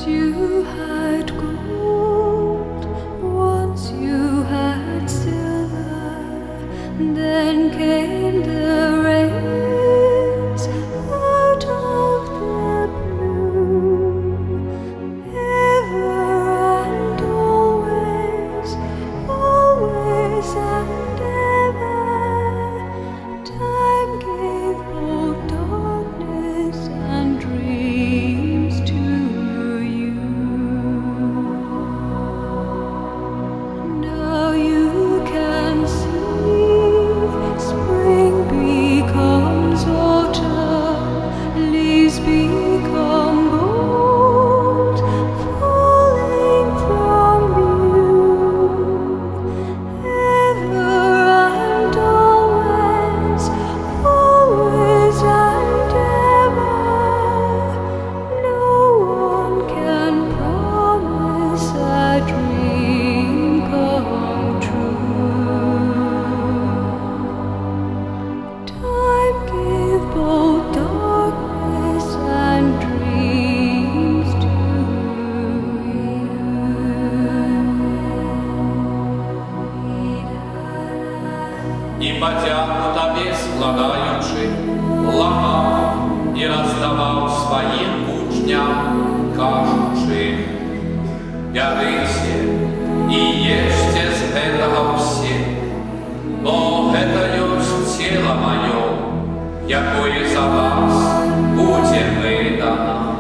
you had gold, once you had silver, then came the rains out of the blue. Ever and always, always and ever, time gave both darkness and dreams to you. Now you can see spring becomes autumn, leaves become gold, falling from you. Ever and always, always and ever, no one can promise a dream come true. Time gave both darkness and dreams to І подяку тобі складаючи, лагав і роздавав своїм учням, кажучи: «Бярыся і ешьте з гэтага все, бо гэта ёсць цела маё, якое за вас будзе выдано».